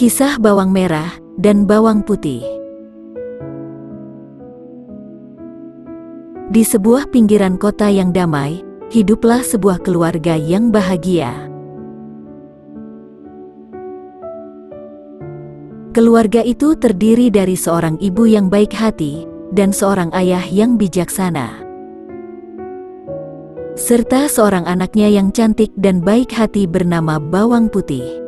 Kisah bawang merah dan bawang putih. Di sebuah pinggiran kota yang damai, hiduplah sebuah keluarga yang bahagia. Keluarga itu terdiri dari seorang ibu yang baik hati dan seorang ayah yang bijaksana, serta seorang anaknya yang cantik dan baik hati bernama Bawang Putih.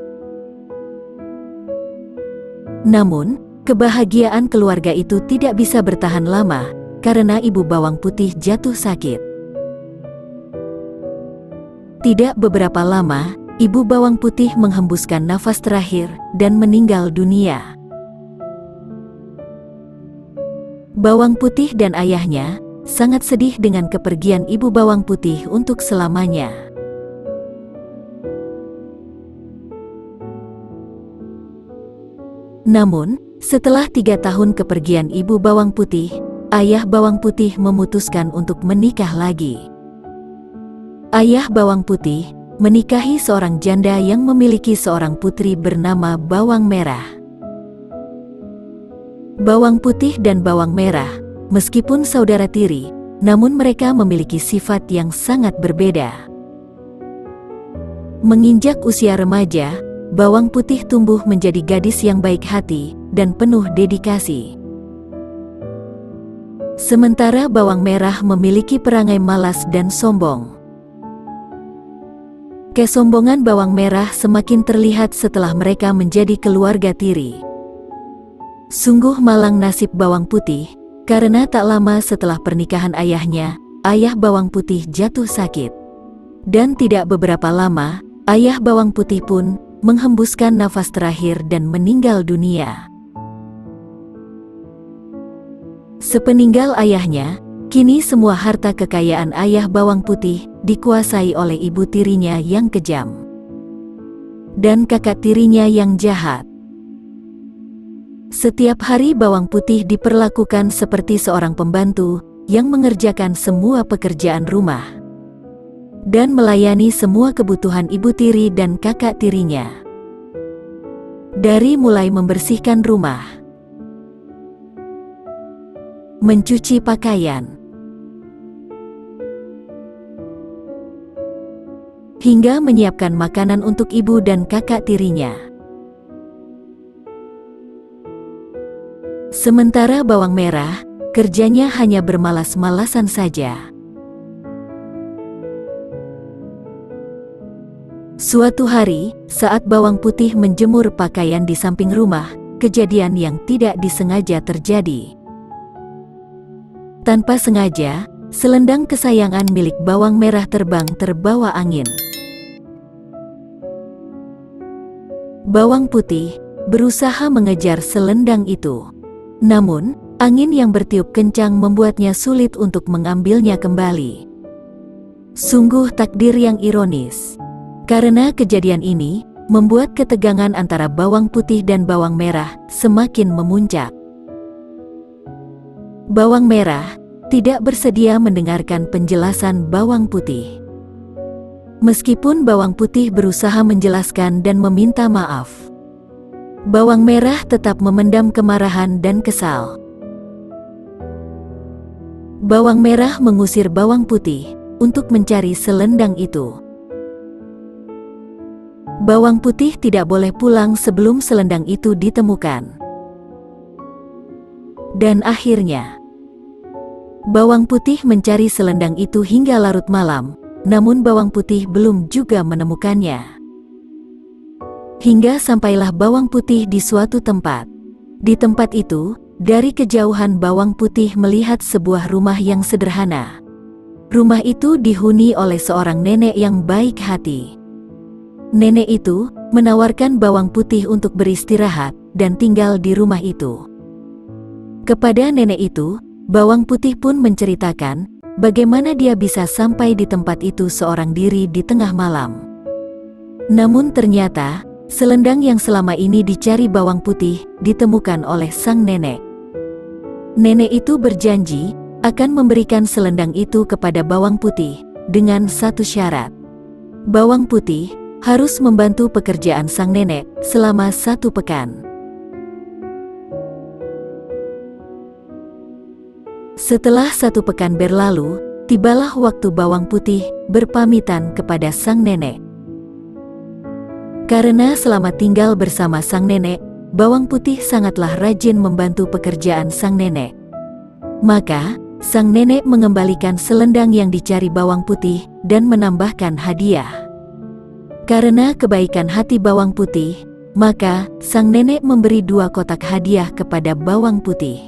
Namun, kebahagiaan keluarga itu tidak bisa bertahan lama karena ibu Bawang Putih jatuh sakit. Tidak beberapa lama, ibu Bawang Putih menghembuskan nafas terakhir dan meninggal dunia. Bawang Putih dan ayahnya sangat sedih dengan kepergian ibu Bawang Putih untuk selamanya. Namun, setelah 3 tahun kepergian ibu Bawang Putih, ayah Bawang Putih memutuskan untuk menikah lagi. Ayah Bawang Putih menikahi seorang janda yang memiliki seorang putri bernama Bawang Merah. Bawang Putih dan Bawang Merah, meskipun saudara tiri, namun mereka memiliki sifat yang sangat berbeda. Menginjak usia remaja, Bawang Putih tumbuh menjadi gadis yang baik hati dan penuh dedikasi. Sementara Bawang Merah memiliki perangai malas dan sombong. Kesombongan Bawang Merah semakin terlihat setelah mereka menjadi keluarga tiri. Sungguh malang nasib Bawang Putih, karena tak lama setelah pernikahan ayahnya, ayah Bawang Putih jatuh sakit. Dan tidak beberapa lama, ayah Bawang Putih pun menghembuskan nafas terakhir dan meninggal dunia. Sepeninggal ayahnya, kini semua harta kekayaan ayah Bawang Putih dikuasai oleh ibu tirinya yang kejam dan kakak tirinya yang jahat. Setiap hari Bawang Putih diperlakukan seperti seorang pembantu yang mengerjakan semua pekerjaan rumah dan melayani semua kebutuhan ibu tiri dan kakak tirinya. Dari mulai membersihkan rumah, mencuci pakaian, hingga menyiapkan makanan untuk ibu dan kakak tirinya. Sementara Bawang Merah, kerjanya hanya bermalas-malasan saja. Suatu hari, saat Bawang Putih menjemur pakaian di samping rumah, kejadian yang tidak disengaja terjadi. Tanpa sengaja, selendang kesayangan milik Bawang Merah terbang terbawa angin. Bawang Putih berusaha mengejar selendang itu. Namun, angin yang bertiup kencang membuatnya sulit untuk mengambilnya kembali. Sungguh takdir yang ironis. Karena kejadian ini, membuat ketegangan antara Bawang Putih dan Bawang Merah semakin memuncak. Bawang Merah tidak bersedia mendengarkan penjelasan Bawang Putih. Meskipun Bawang Putih berusaha menjelaskan dan meminta maaf, Bawang Merah tetap memendam kemarahan dan kesal. Bawang Merah mengusir Bawang Putih untuk mencari selendang itu. Bawang Putih tidak boleh pulang sebelum selendang itu ditemukan. Dan akhirnya, Bawang Putih mencari selendang itu hingga larut malam, namun Bawang Putih belum juga menemukannya. Hingga sampailah Bawang Putih di suatu tempat. Di tempat itu, dari kejauhan Bawang Putih melihat sebuah rumah yang sederhana. Rumah itu dihuni oleh seorang nenek yang baik hati. Nenek itu menawarkan Bawang Putih untuk beristirahat dan tinggal di rumah itu. Kepada nenek itu, Bawang Putih pun menceritakan bagaimana dia bisa sampai di tempat itu seorang diri di tengah malam. Namun ternyata, selendang yang selama ini dicari Bawang Putih ditemukan oleh sang nenek. Nenek itu berjanji akan memberikan selendang itu kepada Bawang Putih dengan satu syarat. Bawang Putih harus membantu pekerjaan sang nenek selama 1 pekan. Setelah 1 pekan berlalu, tibalah waktu bawang putih berpamitan kepada sang nenek. Karena selama tinggal bersama sang nenek, bawang putih sangatlah rajin membantu pekerjaan sang nenek. Maka, sang nenek mengembalikan selendang yang dicari bawang putih dan menambahkan hadiah. Karena kebaikan hati bawang putih, maka sang nenek memberi 2 kotak hadiah kepada bawang putih.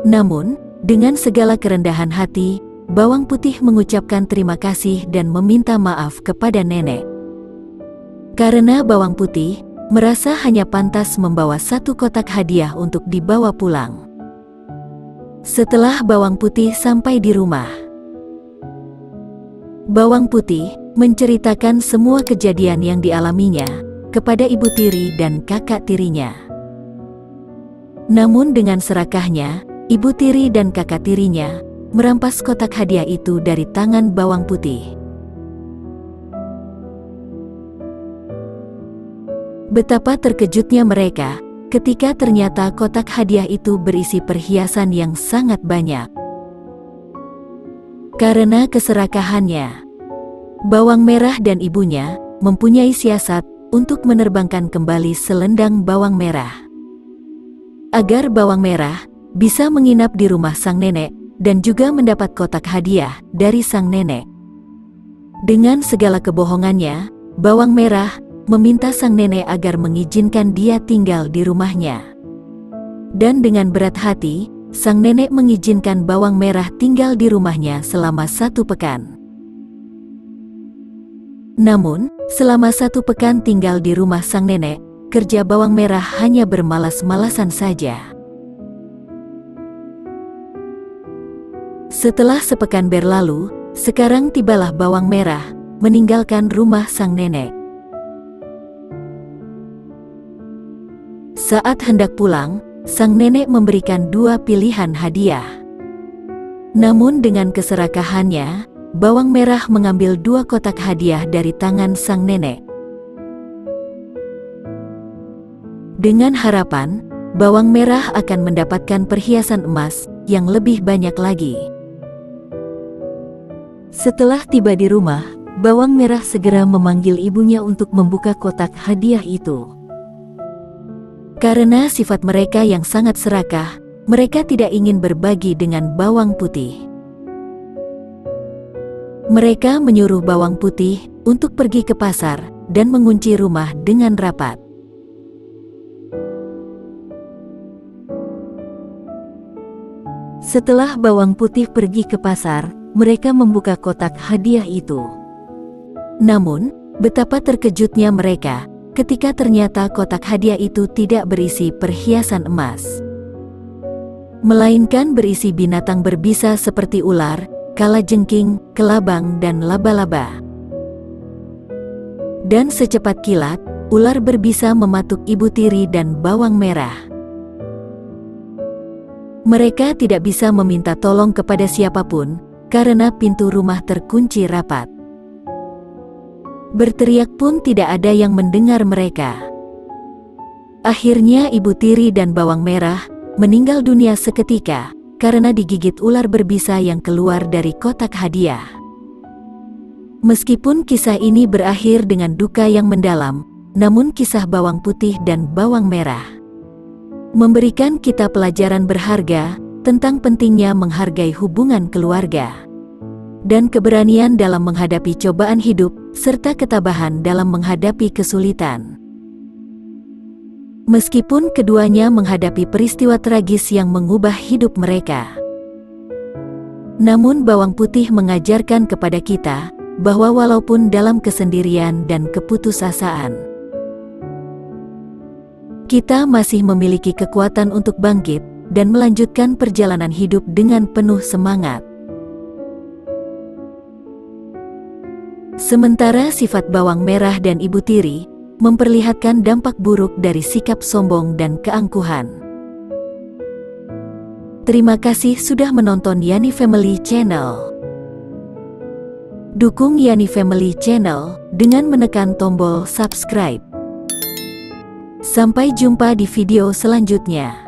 Namun, dengan segala kerendahan hati, bawang putih mengucapkan terima kasih dan meminta maaf kepada nenek. Karena bawang putih merasa hanya pantas membawa 1 kotak hadiah untuk dibawa pulang. Setelah bawang putih sampai di rumah, bawang putih menceritakan semua kejadian yang dialaminya kepada ibu tiri dan kakak tirinya. Namun dengan serakahnya, ibu tiri dan kakak tirinya merampas kotak hadiah itu dari tangan bawang putih. Betapa terkejutnya mereka ketika ternyata kotak hadiah itu berisi perhiasan yang sangat banyak. Karena keserakahannya, bawang merah dan ibunya mempunyai siasat untuk menerbangkan kembali selendang bawang merah. Agar bawang merah bisa menginap di rumah sang nenek dan juga mendapat kotak hadiah dari sang nenek. Dengan segala kebohongannya, bawang merah meminta sang nenek agar mengizinkan dia tinggal di rumahnya. Dan dengan berat hati, sang nenek mengizinkan bawang merah tinggal di rumahnya selama 1 pekan. Namun, selama 1 pekan tinggal di rumah sang nenek, kerja bawang merah hanya bermalas-malasan saja. Setelah sepekan berlalu, sekarang tibalah bawang merah meninggalkan rumah sang nenek. Saat hendak pulang, sang nenek memberikan 2 pilihan hadiah. Namun dengan keserakahannya, bawang merah mengambil 2 kotak hadiah dari tangan sang nenek. Dengan harapan, bawang merah akan mendapatkan perhiasan emas yang lebih banyak lagi. Setelah tiba di rumah, bawang merah segera memanggil ibunya untuk membuka kotak hadiah itu. Karena sifat mereka yang sangat serakah, mereka tidak ingin berbagi dengan bawang putih. Mereka menyuruh bawang putih untuk pergi ke pasar dan mengunci rumah dengan rapat. Setelah bawang putih pergi ke pasar, mereka membuka kotak hadiah itu. Namun, betapa terkejutnya mereka ketika ternyata kotak hadiah itu tidak berisi perhiasan emas, melainkan berisi binatang berbisa seperti ular, kalajengking, kelabang, dan laba-laba. Dan secepat kilat, ular berbisa mematuk ibu tiri dan bawang merah. Mereka tidak bisa meminta tolong kepada siapapun, karena pintu rumah terkunci rapat. Berteriak pun tidak ada yang mendengar mereka. Akhirnya ibu tiri dan bawang merah meninggal dunia seketika karena digigit ular berbisa yang keluar dari kotak hadiah. Meskipun kisah ini berakhir dengan duka yang mendalam, namun kisah bawang putih dan bawang merah memberikan kita pelajaran berharga tentang pentingnya menghargai hubungan keluarga dan keberanian dalam menghadapi cobaan hidup, serta ketabahan dalam menghadapi kesulitan. Meskipun keduanya menghadapi peristiwa tragis yang mengubah hidup mereka, namun bawang putih mengajarkan kepada kita bahwa walaupun dalam kesendirian dan keputusasaan, kita masih memiliki kekuatan untuk bangkit dan melanjutkan perjalanan hidup dengan penuh semangat. Sementara sifat bawang merah dan ibu tiri memperlihatkan dampak buruk dari sikap sombong dan keangkuhan. Terima kasih sudah menonton Yani Family Channel. Dukung Yani Family Channel dengan menekan tombol subscribe. Sampai jumpa di video selanjutnya.